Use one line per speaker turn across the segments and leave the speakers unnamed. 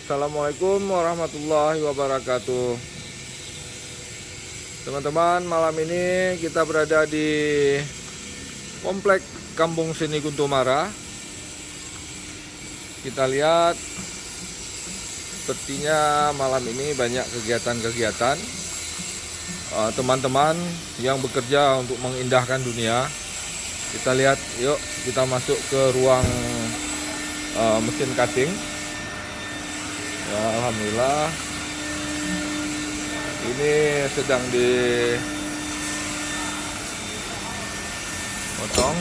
Assalamualaikum warahmatullahi wabarakatuh. Teman-teman, malam ini kita berada di Komplek Kampung Seni Guntumara. Kita lihat sepertinya malam ini banyak kegiatan-kegiatan teman-teman yang bekerja untuk mengindahkan dunia. Kita lihat, yuk kita masuk ke ruang mesin cutting. Ya, alhamdulillah ini sedang dipotong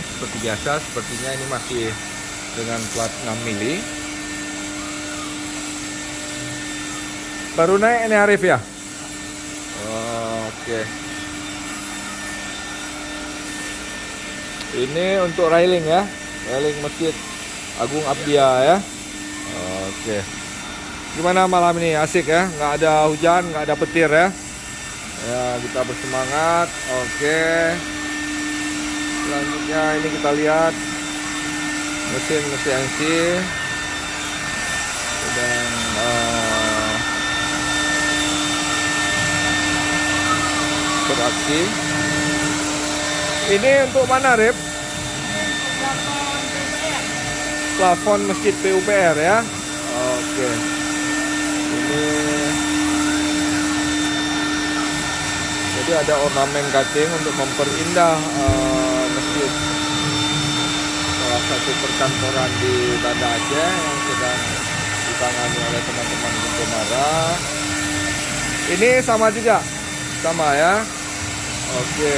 seperti biasa. Sepertinya ini masih dengan plat 6 mili. Baru naik ini Arif ya. Oke. Ini untuk railing ya, railing Masjid Agung Abdia ya. Oke. Gimana malam ini, asik ya, nggak ada hujan, nggak ada petir ya. Ya, kita bersemangat. Oke. Selanjutnya ini kita lihat mesin CNC sedang beraksi. Ini untuk mana, Rip? Plafon Masjid PUPR ya. Oke. Ini jadi ada ornamen cutting untuk memperindah masjid, salah satu perkantoran di Banda Aceh yang sedang ditangani oleh teman-teman Guntumara. Ini sama juga, sama ya. Oke.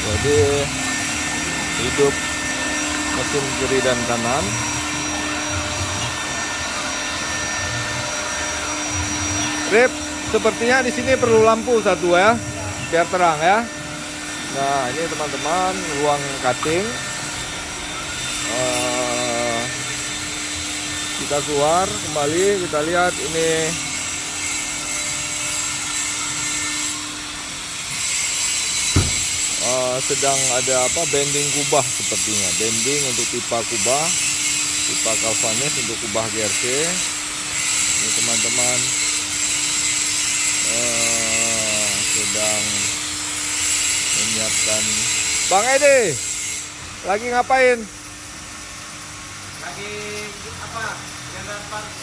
Jadi hidup mesin kiri dan kanan. Rip, sepertinya di sini perlu lampu satu ya, biar terang ya. Nah, ini teman-teman ruang cutting. Kita keluar kembali, kita lihat ini sedang ada apa, bending kubah sepertinya, bending untuk pipa kubah, pipa galvanis untuk kubah GRC. Ini teman-teman sedang menyiapkan. Bang Edi lagi ngapain?
Lagi apa?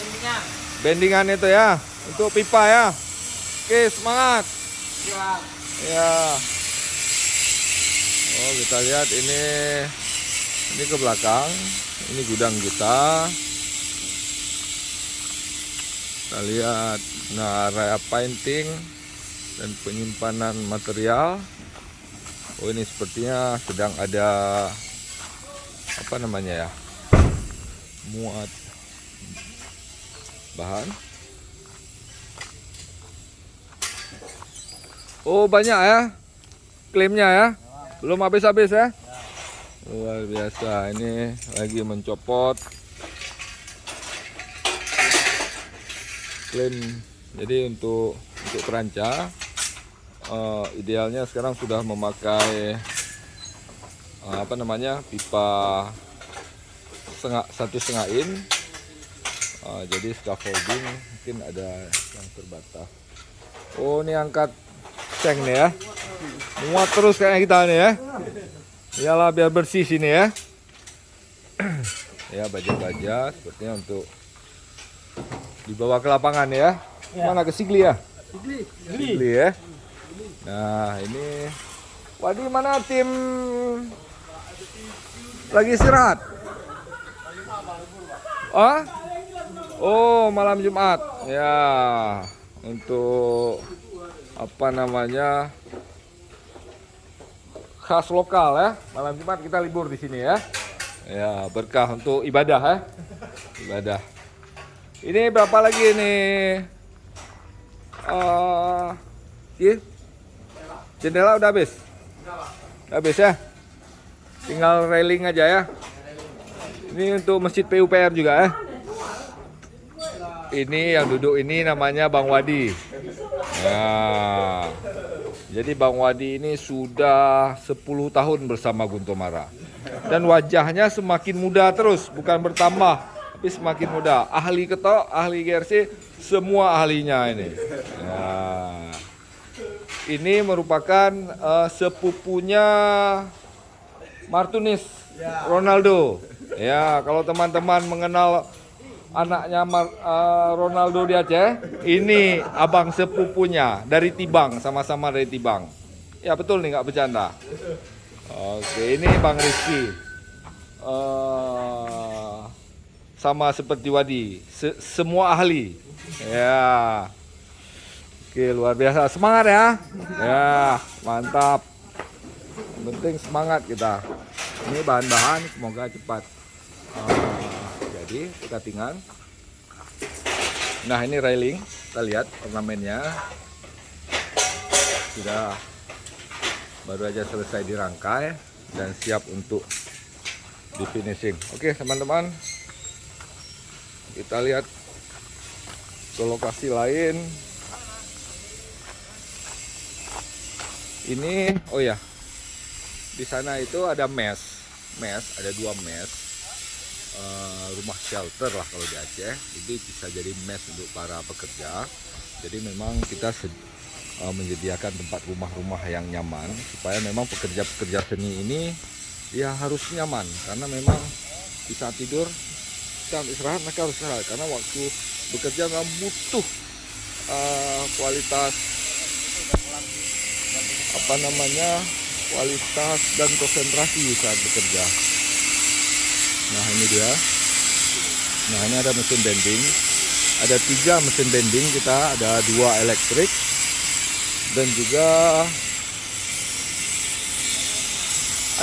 Bendingan.
Bendingan itu ya, untuk pipa ya. Oke, semangat.
Siap.
Ya. Oh, kita lihat ini ke belakang. Ini gudang kita. Kita lihat, nah, area painting dan penyimpanan material. Oh, ini sepertinya sedang ada apa namanya ya, muat bahan. Oh, banyak ya klaimnya ya, belum habis-habis ya. Luar biasa, ini lagi mencopot klaim. Jadi untuk peranca idealnya sekarang sudah memakai apa namanya, pipa 1,5 in. Jadi scaffolding mungkin ada yang terbatas. Oh, ini angkat tank nih ya, muat terus kayak kita nih ya. Iyalah, biar bersih sini ya. Ya, baja-baja sepertinya untuk dibawa ke lapangan ya. Mana ke Sigli ya? Sigli ya. Nah, ini Wadi, mana tim lagi istirahat? Oh, malam Jumat ya, untuk apa namanya, khas lokal ya. Malam Jumat kita libur di sini ya. Ya, berkah untuk ibadah ya. Ibadah. Ini berapa lagi nih? Jendela udah habis? Udah habis ya? Tinggal railing aja ya. Ini untuk Masjid PUPR juga ya. Ini yang duduk ini namanya Bang Wadi. Nah, jadi Bang Wadi ini sudah 10 tahun bersama Guntumara. Dan wajahnya semakin muda terus, bukan bertambah. tapi semakin mudah. Ahli ketok, ahli GRC, semua ahlinya ini. Ya. Ini merupakan sepupunya Martinez Ronaldo. Ya, kalau teman-teman mengenal anaknya Ronaldo di Aceh, ini abang sepupunya dari Tibang, sama-sama dari Tibang. Ya betul nih, nggak bercanda. Oke, ini Bang Rizky. Sama seperti Wadi, semua ahli. Ya. Oke, luar biasa. Semangat ya. Ya, mantap. Yang penting semangat kita. Ini bahan-bahan semoga cepat jadi cuttingan. Nah, ini railing. Kita lihat ornamennya. Sudah baru aja selesai dirangkai dan siap untuk di finishing. Oke, teman-teman. Kita lihat ke lokasi lain. Ini, oh ya, di sana itu ada mes, ada 2 mes, rumah shelter lah kalau di Aceh. Jadi bisa jadi mes untuk para pekerja. Jadi memang kita menyediakan tempat rumah-rumah yang nyaman supaya memang pekerja-pekerja seni ini ya harus nyaman, karena memang di saat tidur, saat istirahat mereka harus istirahat, karena waktu bekerja memang butuh kualitas kualitas dan konsentrasi saat bekerja. Nah, ini dia. Nah, ini ada mesin bending. Ada 3 mesin bending kita, ada 2 elektrik dan juga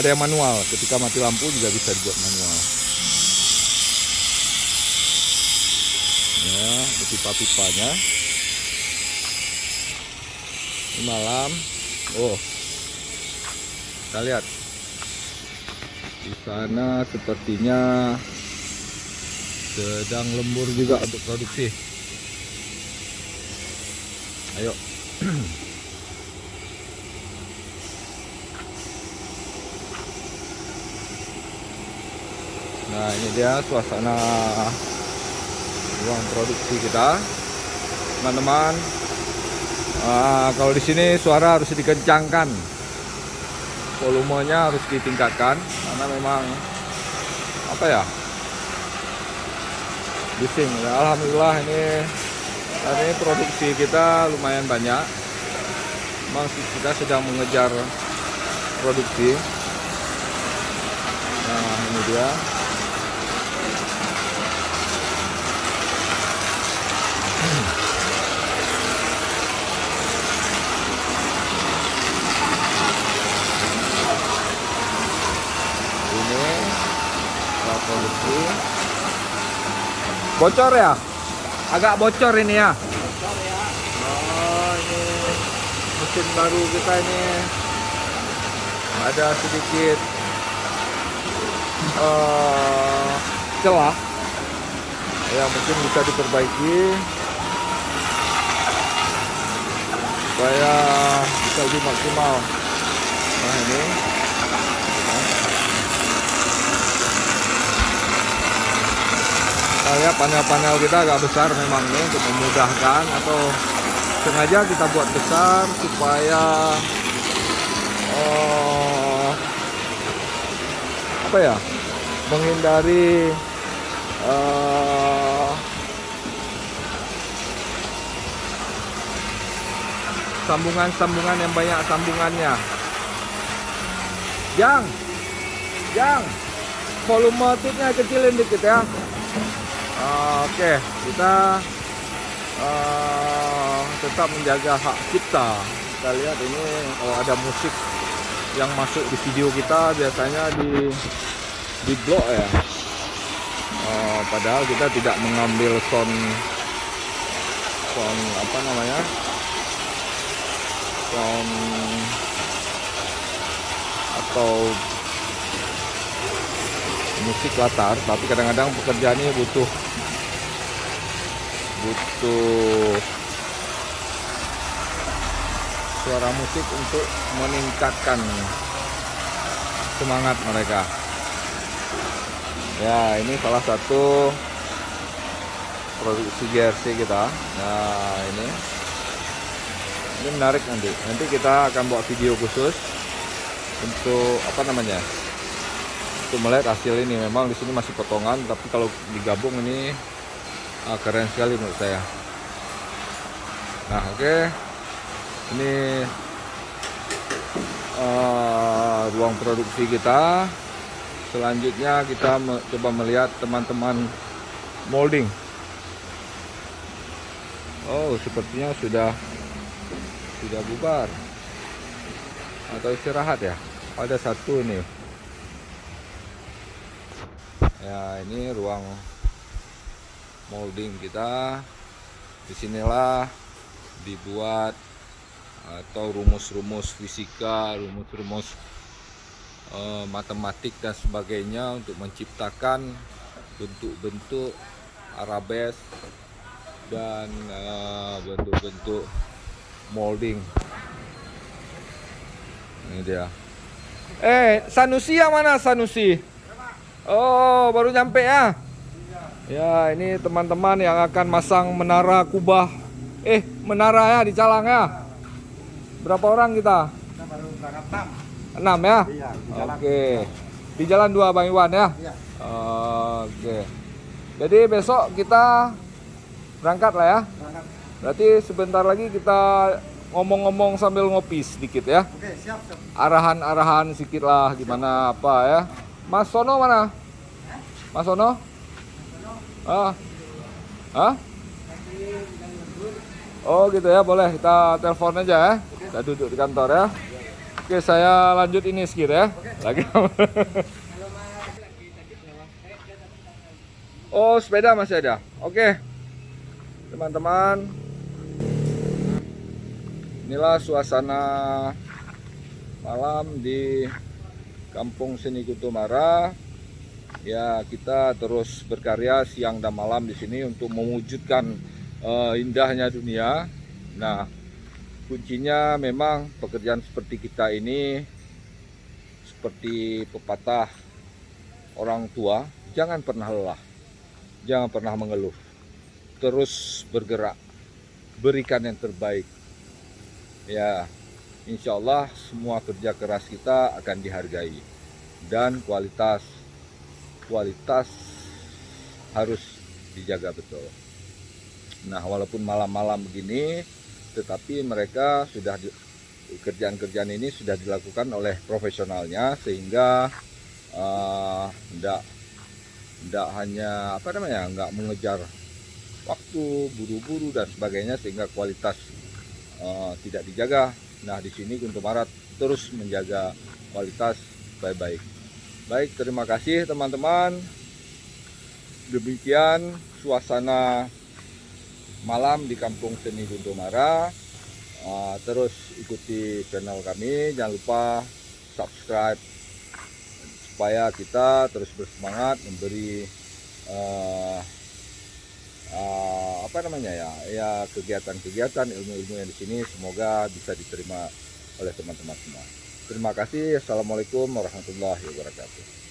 ada yang manual. Ketika mati lampu juga bisa dibuat manual. Ya, pipa-pipanya. Ini malam. Oh, kita lihat di sana sepertinya sedang lembur juga untuk produksi. Ayo. Nah, ini dia suasana ruang produksi kita, teman-teman. Kalau di sini suara harus dikencangkan, volumenya harus ditingkatkan, karena memang apa ya, bising. Ya, alhamdulillah ini hari ini produksi kita lumayan banyak. Memang kita sedang mengejar produksi. Nah, ini dia. Produksi bocor ya, agak bocor ini ya. Oh, ini mesin baru kita ini ada sedikit celah ya, mungkin bisa diperbaiki supaya bisa lebih maksimal. Nah, ini kita lihat panel-panel kita agak besar memang nih, untuk memudahkan, atau sengaja kita buat besar supaya apa ya, menghindari sambungan-sambungan yang banyak sambungannya. Jang, volume tutnya kecilin dikit ya. Oke, kita tetap menjaga hak cipta. Kita lihat ini, kalau ada musik yang masuk di video kita biasanya di blok ya. Padahal kita tidak mengambil sound apa namanya, sound atau musik latar, tapi kadang-kadang pekerjaan ini butuh suara musik untuk meningkatkan semangat mereka. Ya, ini salah satu produksi GRC kita. Nah ini menarik, nanti kita akan buat video khusus untuk apa namanya, untuk melihat hasil ini. Memang di sini masih potongan, tapi kalau digabung ini keren sekali menurut saya. Nah oke, ini ruang produksi kita. Selanjutnya kita coba melihat teman-teman molding. Oh, sepertinya sudah bubar atau istirahat ya. Ada satu nih. Ya, ini ruang molding kita. Disinilah dibuat atau rumus-rumus fisika, rumus-rumus matematik dan sebagainya untuk menciptakan bentuk-bentuk arabes dan bentuk-bentuk molding. Ini dia. Sanusi yang mana, Sanusi? Oh, baru nyampe ya? Ya, ini teman-teman yang akan masang menara kubah. Menara ya di Calang ya? Berapa orang kita?
Kita baru berangkat 6.
6 ya?
Iya, di jalan.
Oke. Di jalan 2 Bang Iwan ya?
Iya.
Oke. Jadi besok kita berangkat lah ya?
Berangkat.
Berarti sebentar lagi kita ngomong-ngomong sambil ngopi sedikit ya?
Oke, siap.
Arahan-arahan sedikit lah gimana apa ya? Mas Sono mana? Mas Sono? Hah? Oh gitu ya, boleh kita telepon aja ya. Kita duduk di kantor ya. Oke, saya lanjut ini sedikit ya. Lagi. Oh, sepeda masih ada. Oke. Teman-teman. Inilah suasana malam di Kampung Seni Kutumara. Ya, kita terus berkarya siang dan malam di sini untuk mewujudkan indahnya dunia. Nah, kuncinya memang pekerjaan seperti kita ini, seperti pepatah orang tua, jangan pernah lelah, jangan pernah mengeluh, terus bergerak, berikan yang terbaik. Ya, insya Allah semua kerja keras kita akan dihargai dan kualitas harus dijaga betul. Nah, walaupun malam-malam begini, tetapi mereka sudah kerjaan-kerjaan ini sudah dilakukan oleh profesionalnya, sehingga tidak hanya nggak mengejar waktu, buru-buru dan sebagainya, sehingga kualitas tidak dijaga. Nah, di sini Kuntumarat terus menjaga kualitas baik-baik. Baik, terima kasih teman-teman. Demikian suasana malam di Kampung Seni Kuntumara. Terus ikuti channel kami, jangan lupa subscribe supaya kita terus bersemangat memberi kegiatan-kegiatan, ilmu-ilmu yang di sini semoga bisa diterima oleh teman-teman semua. Terima kasih. Assalamualaikum warahmatullahi wabarakatuh.